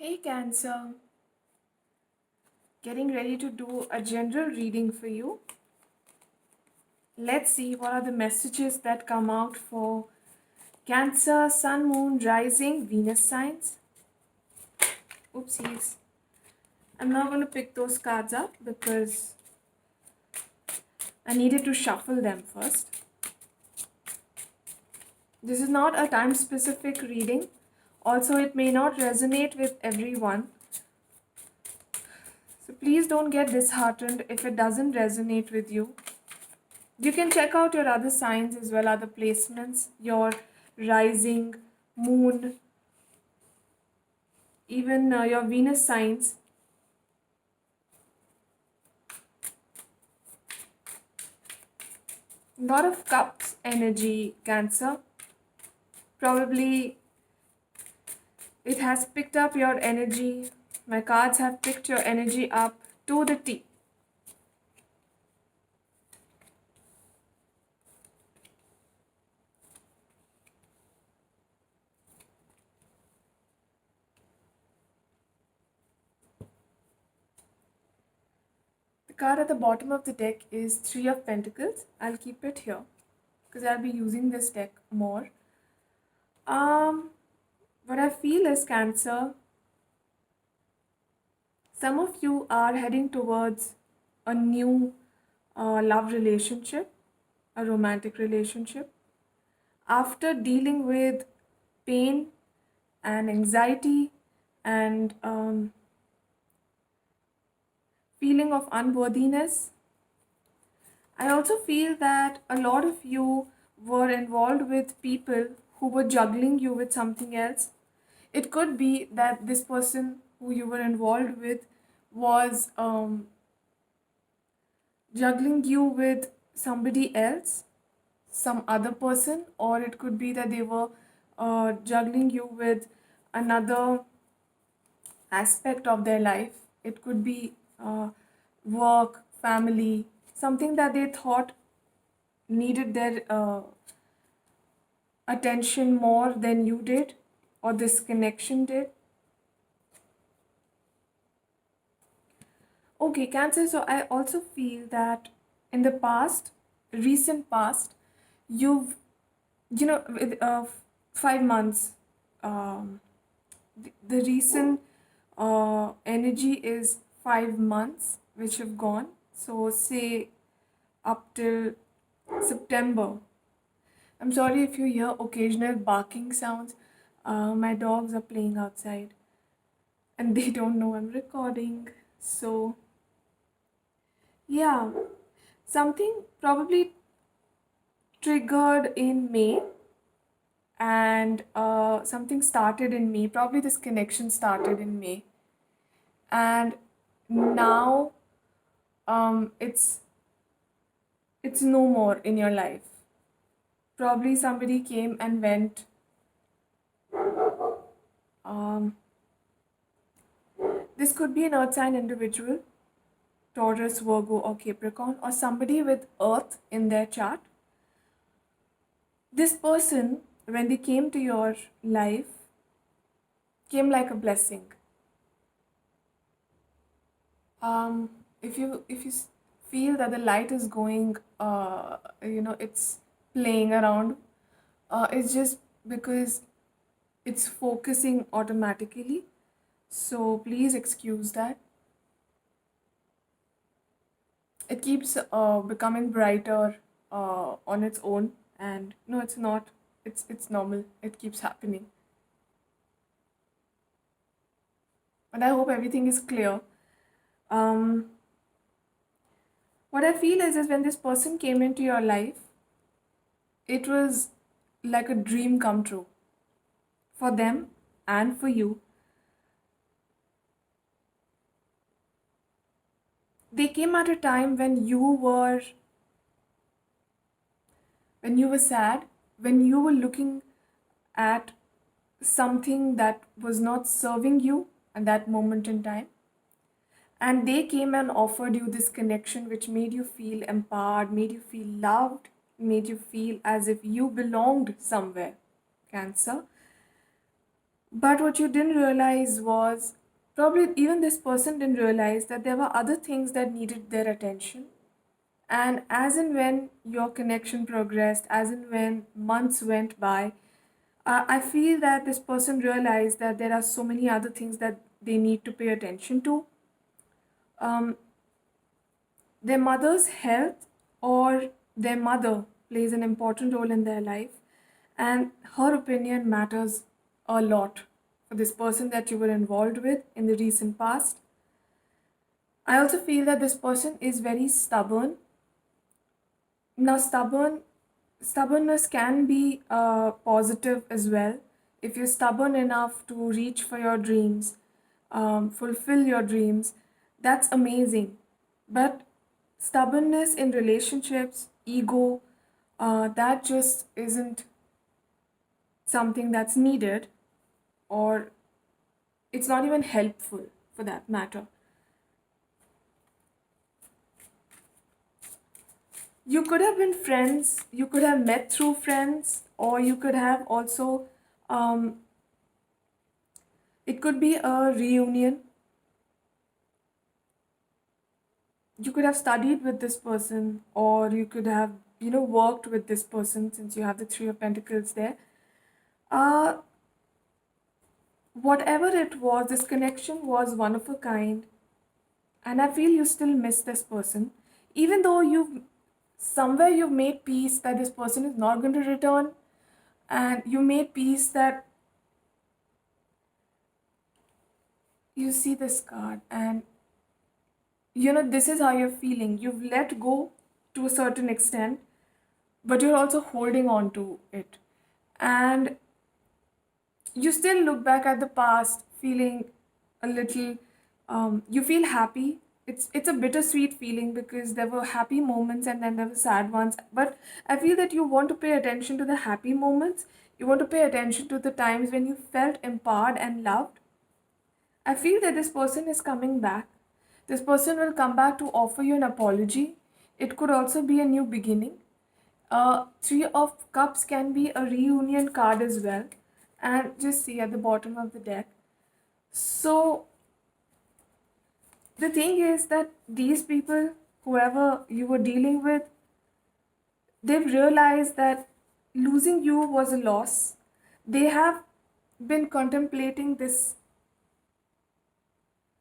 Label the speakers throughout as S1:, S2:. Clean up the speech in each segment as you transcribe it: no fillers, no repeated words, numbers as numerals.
S1: Hey Cancer, getting ready to do a general reading for you. Let's see what are the messages that come out for Cancer, Sun, Moon, Rising, Venus signs. Oopsies. I'm not going to pick those cards up because I needed to shuffle them first. This is not a time specific reading. Also, it may not resonate with everyone. So please don't get disheartened if it doesn't resonate with you. You can check out your other signs as well, other placements, your rising, moon, even your Venus signs. Lot of cups energy, Cancer. Probably it has picked up your energy. My cards have picked your energy up to the T. The card at the bottom of the deck is Three of Pentacles. I'll keep it here because I'll be using this deck more. What I feel is Cancer, some of you are heading towards a new love relationship, a romantic relationship. After dealing with pain and anxiety and feeling of unworthiness, I also feel that a lot of you were involved with people who were juggling you with something else. It could be that this person who you were involved with was juggling you with somebody else, some other person, or it could be that they were juggling you with another aspect of their life. It could be work, family, something that they thought needed their attention more than you did, or this connection did. Okay, Cancer. So I also feel that in the past, recent past, you've, with 5 months, the recent energy is 5 months which have gone. So say up till September. I'm sorry if you hear occasional barking sounds. My dogs are playing outside and they don't know I'm recording. So yeah, something probably triggered in May, and something started in May. Probably this connection started in May, and now it's no more in your life. Probably somebody came and went. Um, this could be an earth sign individual, Taurus, Virgo, or Capricorn, or somebody with earth in their chart. This person, when they came to your life, came like a blessing. If you feel that the light is going, it's playing around, it's just because it's focusing automatically. So please excuse that. It keeps becoming brighter on its own, and no, it's not. It's normal. It keeps happening, and I hope everything is clear. Um, what I feel is when this person came into your life, it was like a dream come true for them and for you. They came at a time when you were sad, when you were looking at something that was not serving you at that moment in time. And they came and offered you this connection which made you feel empowered, made you feel loved, made you feel as if you belonged somewhere, Cancer. But what you didn't realize was, probably even this person didn't realize, that there were other things that needed their attention. And as and when your connection progressed, as and when months went by, I feel that this person realized that there are so many other things that they need to pay attention to. Um, their mother's health, or their mother, plays an important role in their life, and her opinion matters a lot for this person that you were involved with in the recent past. I also feel that this person is very stubborn. Now, stubbornness can be positive as well. If you're stubborn enough to reach for your dreams, fulfill your dreams, that's amazing. But stubbornness in relationships, ego, that just isn't something that's needed, or it's not even helpful for that matter. You could have been friends, you could have met through friends, or you could have also, um, it could be a reunion. You could have studied with this person, or you could have, worked with this person, since you have the Three of Pentacles there. Uh, Whatever it was, this connection was one of a kind, and I feel you still miss this person, even though you've made peace that this person is not going to return, and you made peace that you see this card, and this is how you're feeling. You've let go to a certain extent, but you're also holding on to it, and you still look back at the past feeling a little, you feel happy. It's a bittersweet feeling, because there were happy moments and then there were sad ones, but I feel that you want to pay attention to the happy moments. You want to pay attention to the times when you felt empowered and loved. I feel that this person is coming back. This person will come back to offer you an apology. It could also be a new beginning. Three of Cups can be a reunion card as well. And just see at the bottom of the deck. So, the thing is that these people, whoever you were dealing with, they've realized that losing you was a loss. They have been contemplating this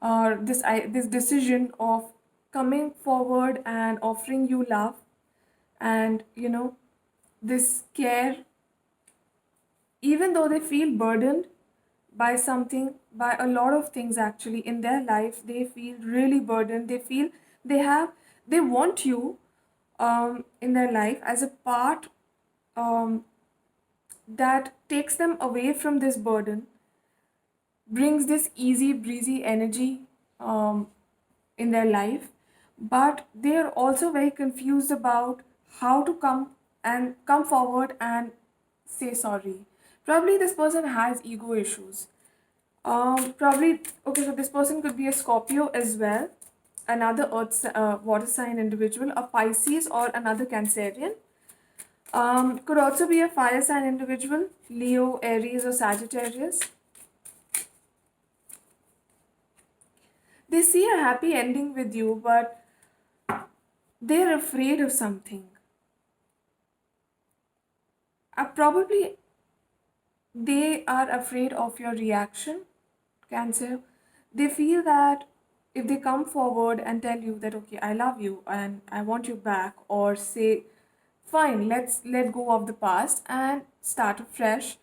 S1: decision of coming forward and offering you love, and this care, even though they feel burdened by something, by a lot of things actually in their life. They feel really burdened. They want you in their life as a part, um, that takes them away from this burden, brings this easy breezy energy um, in their life, but they are also very confused about how to come forward and say sorry. Probably this person has ego issues. Probably, okay, so this person could be a Scorpio as well, another water sign individual, a Pisces, or another Cancerian. Could also be a fire sign individual, Leo, Aries, or Sagittarius. They see a happy ending with you, but they're afraid of something. Probably they are afraid of your reaction, Cancer. They feel that if they come forward and tell you that, okay, I love you and I want you back, or say, fine, let's let go of the past and start afresh,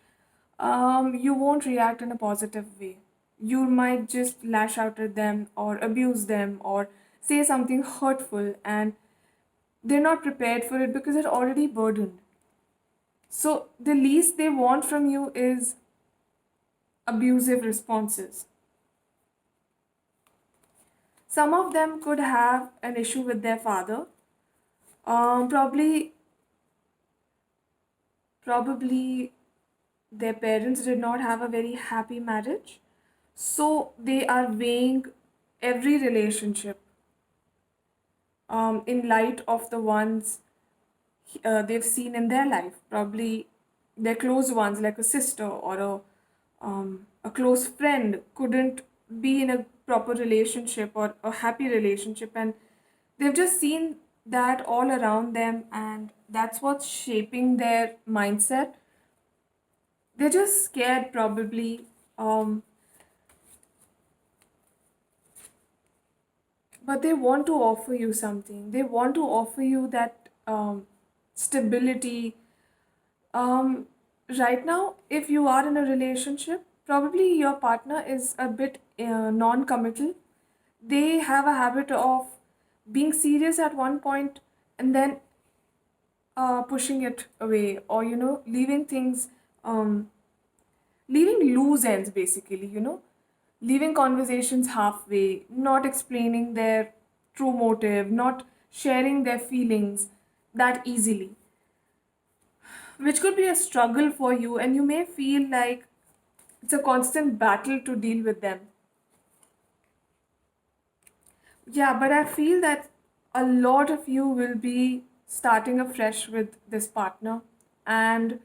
S1: you won't react in a positive way. You might just lash out at them, or abuse them, or say something hurtful, and they're not prepared for it because they're already burdened. So the least they want from you is abusive responses. Some of them could have an issue with their father. Probably, probably their parents did not have a very happy marriage, so they are weighing every relationship in light of the ones they've seen in their life. Probably their close ones, like a sister or a close friend couldn't be in a proper relationship or a happy relationship, and they've just seen that all around them, and that's what's shaping their mindset. They're just scared, probably. um, but they want to offer you something. They want to offer you that stability. um, right now, if you are in a relationship, probably your partner is a bit non-committal. They have a habit of being serious at one point and then pushing it away, or leaving things, um, leaving loose ends, basically, leaving conversations halfway, not explaining their true motive, not sharing their feelings that easily, which could be a struggle for you, and you may feel like it's a constant battle to deal with them. Yeah, but I feel that a lot of you will be starting afresh with this partner, and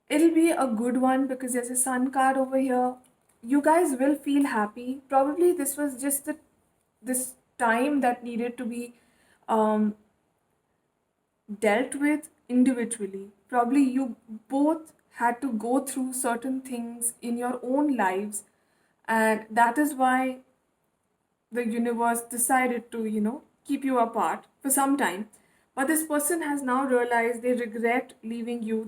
S1: it'll be a good one because there's a sun card over here. You guys will feel happy. Probably this was just this time that needed to be um, dealt with individually. Probably you both had to go through certain things in your own lives, and that is why the universe decided to, keep you apart for some time. But this person has now realized they regret leaving you.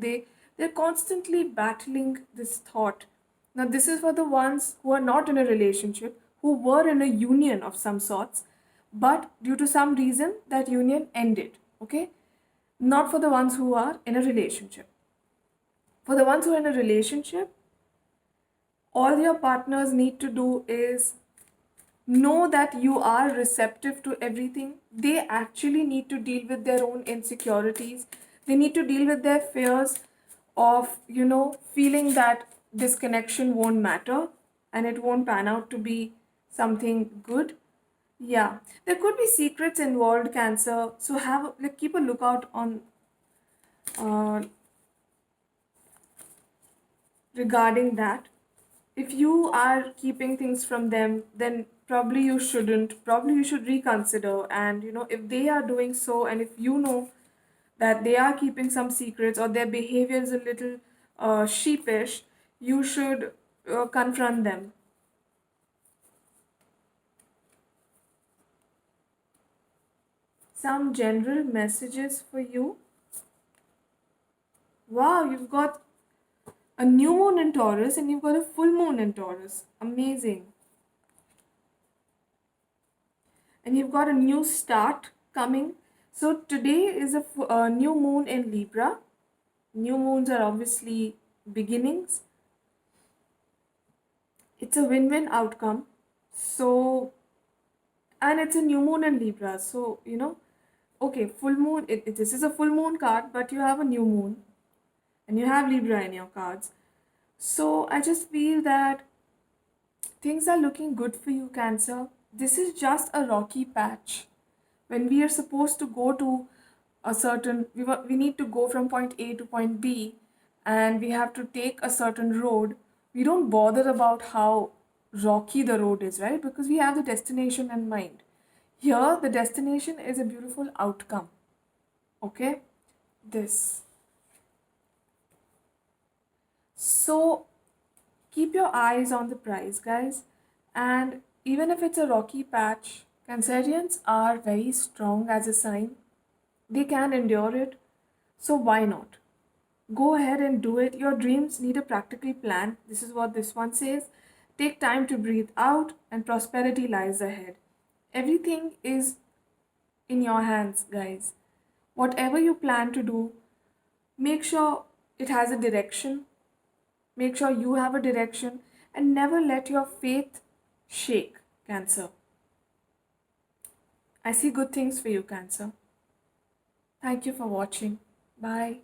S1: They're constantly battling this thought. Now this is for the ones who are not in a relationship, who were in a union of some sorts, but due to some reason that union ended. Okay? Not for the ones who are in a relationship. For the ones who are in a relationship, all your partners need to do is know that you are receptive to everything. They actually need to deal with their own insecurities. They need to deal with their fears of, feeling that this connection won't matter and it won't pan out to be something good. Yeah, there could be secrets involved, Cancer. So have like keep a lookout on uh, regarding that. If you are keeping things from them, then probably you shouldn't. Probably you should reconsider. And if they are doing so, and if you know that they are keeping some secrets or their behavior is a little sheepish, you should confront them. Some general messages for you. Wow, you've got a new moon in Taurus and you've got a full moon in Taurus. Amazing. And you've got a new start coming. So today is a new moon in Libra. New moons are obviously beginnings. It's a win-win outcome. So, and it's a new moon in Libra. So, okay, full moon, this is a full moon card, but you have a new moon and you have Libra in your cards. So I just feel that things are looking good for you, Cancer. This is just a rocky patch. When we are supposed to go to a certain, we need to go from point A to point B, and we have to take a certain road. We don't bother about how rocky the road is, right? Because we have the destination in mind. Here, the destination is a beautiful outcome. Okay? This. So keep your eyes on the prize, guys. And even if it's a rocky patch, Cancerians are very strong as a sign. They can endure it. So why not? Go ahead and do it. Your dreams need a practical plan. This is what this one says. Take time to breathe out, and prosperity lies ahead. Everything is in your hands, guys. Whatever you plan to do, make sure it has a direction. Make sure you have a direction and never let your faith shake, Cancer. I see good things for you, Cancer. Thank you for watching. Bye.